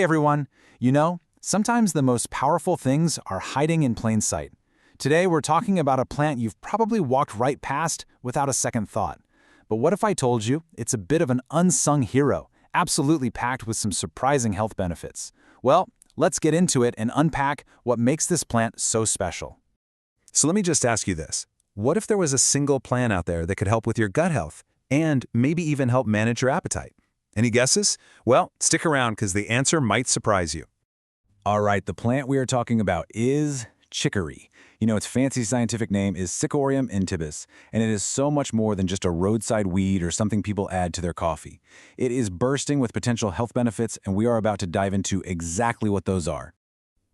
everyone! Sometimes the most powerful things are hiding in plain sight. Today we're talking about a plant you've probably walked right past without a second thought. But what if I told you it's a bit of an unsung hero, absolutely packed with some surprising health benefits? Well, let's get into it and unpack what makes this plant so special. So let me just ask you this. What if there was a single plant out there that could help with your gut health and maybe even help manage your appetite? Any guesses? Well, stick around because the answer might surprise you. All right, the plant we are talking about is chicory. Its fancy scientific name is Cichorium intybus, and it is so much more than just a roadside weed or something people add to their coffee. It is bursting with potential health benefits, and we are about to dive into exactly what those are.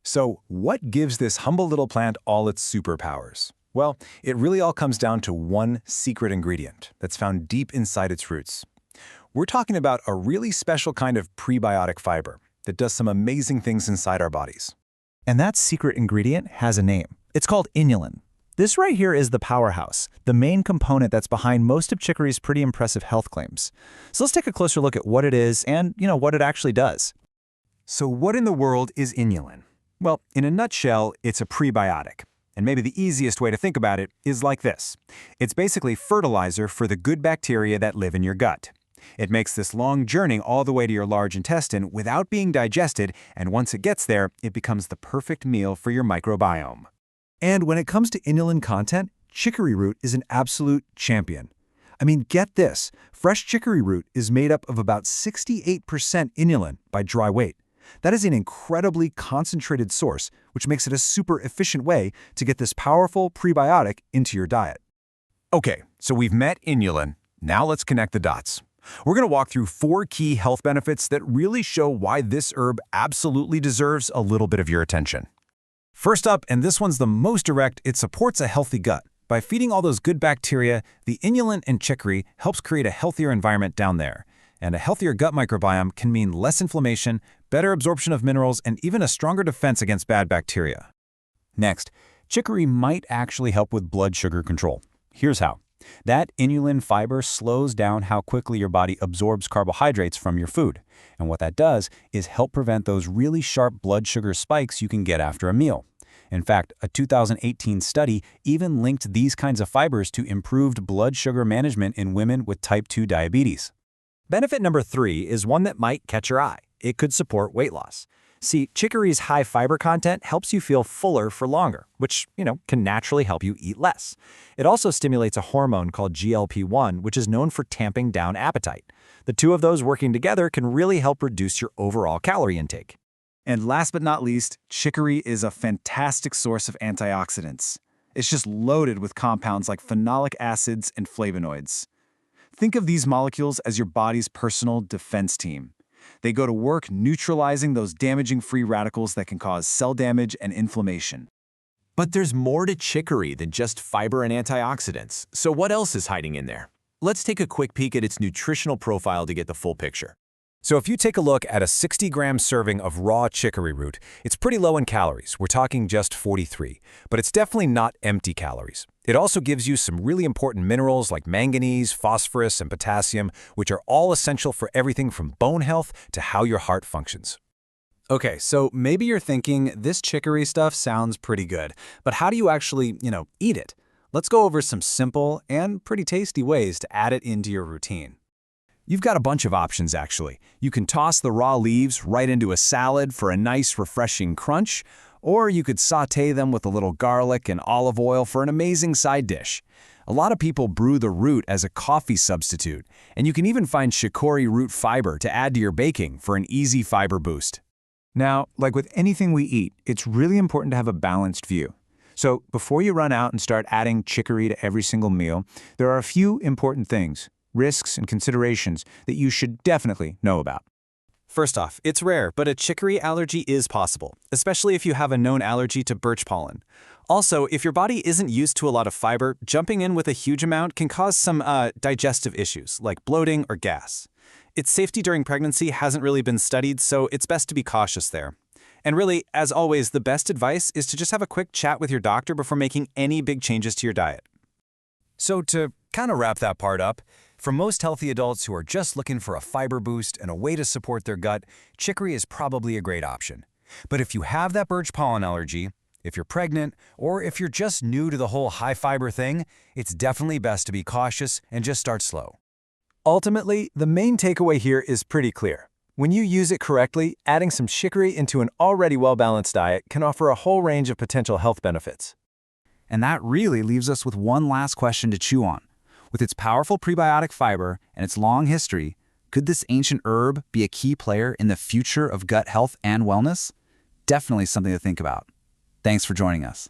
So, what gives this humble little plant all its superpowers? Well, it really all comes down to one secret ingredient that's found deep inside its roots. We're talking about a really special kind of prebiotic fiber that does some amazing things inside our bodies. And that secret ingredient has a name. It's called inulin. This right here is the powerhouse, the main component that's behind most of chicory's pretty impressive health claims. So let's take a closer look at what it is and, what it actually does. So what in the world is inulin? Well, in a nutshell, it's a prebiotic. And maybe the easiest way to think about it is like this. It's basically fertilizer for the good bacteria that live in your gut. It makes this long journey all the way to your large intestine without being digested, and once it gets there, it becomes the perfect meal for your microbiome. And when it comes to inulin content, chicory root is an absolute champion. Get this, fresh chicory root is made up of about 68% inulin by dry weight. That is an incredibly concentrated source, which makes it a super efficient way to get this powerful prebiotic into your diet. Okay, so we've met inulin. Now let's connect the dots. We're going to walk through 4 key health benefits that really show why this herb absolutely deserves a little bit of your attention. First up, and this one's the most direct, it supports a healthy gut. By feeding all those good bacteria, the inulin in chicory helps create a healthier environment down there. And a healthier gut microbiome can mean less inflammation, better absorption of minerals, and even a stronger defense against bad bacteria. Next, chicory might actually help with blood sugar control. Here's how. That inulin fiber slows down how quickly your body absorbs carbohydrates from your food. And what that does is help prevent those really sharp blood sugar spikes you can get after a meal. In fact, a 2018 study even linked these kinds of fibers to improved blood sugar management in women with type 2 diabetes. Benefit number 3 is one that might catch your eye. It could support weight loss. See, chicory's high fiber content helps you feel fuller for longer, which, can naturally help you eat less. It also stimulates a hormone called GLP-1, which is known for tamping down appetite. The two of those working together can really help reduce your overall calorie intake. And last but not least, chicory is a fantastic source of antioxidants. It's just loaded with compounds like phenolic acids and flavonoids. Think of these molecules as your body's personal defense team. They go to work neutralizing those damaging free radicals that can cause cell damage and inflammation. But there's more to chicory than just fiber and antioxidants. So what else is hiding in there? Let's take a quick peek at its nutritional profile to get the full picture. So if you take a look at a 60-gram serving of raw chicory root, it's pretty low in calories. We're talking just 43, but it's definitely not empty calories. It also gives you some really important minerals like manganese, phosphorus, and potassium, which are all essential for everything from bone health to how your heart functions. Okay, so maybe you're thinking this chicory stuff sounds pretty good, but how do you actually, eat it? Let's go over some simple and pretty tasty ways to add it into your routine. You've got a bunch of options, actually. You can toss the raw leaves right into a salad for a nice, refreshing crunch, or you could sauté them with a little garlic and olive oil for an amazing side dish. A lot of people brew the root as a coffee substitute, and you can even find chicory root fiber to add to your baking for an easy fiber boost. Now, like with anything we eat, it's really important to have a balanced view. So before you run out and start adding chicory to every single meal, there are a few important things, risks, and considerations that you should definitely know about. First off, it's rare, but a chicory allergy is possible, especially if you have a known allergy to birch pollen. Also, if your body isn't used to a lot of fiber, jumping in with a huge amount can cause some digestive issues, like bloating or gas. Its safety during pregnancy hasn't really been studied, so it's best to be cautious there. And really, as always, the best advice is to just have a quick chat with your doctor before making any big changes to your diet. So to kind of wrap that part up, For most healthy adults who are just looking for a fiber boost and a way to support their gut, chicory is probably a great option. But if you have that birch pollen allergy, if you're pregnant, or if you're just new to the whole high-fiber thing, it's definitely best to be cautious and just start slow. Ultimately, the main takeaway here is pretty clear. When you use it correctly, adding some chicory into an already well-balanced diet can offer a whole range of potential health benefits. And that really leaves us with one last question to chew on. With its powerful prebiotic fiber and its long history, could this ancient herb be a key player in the future of gut health and wellness? Definitely something to think about. Thanks for joining us.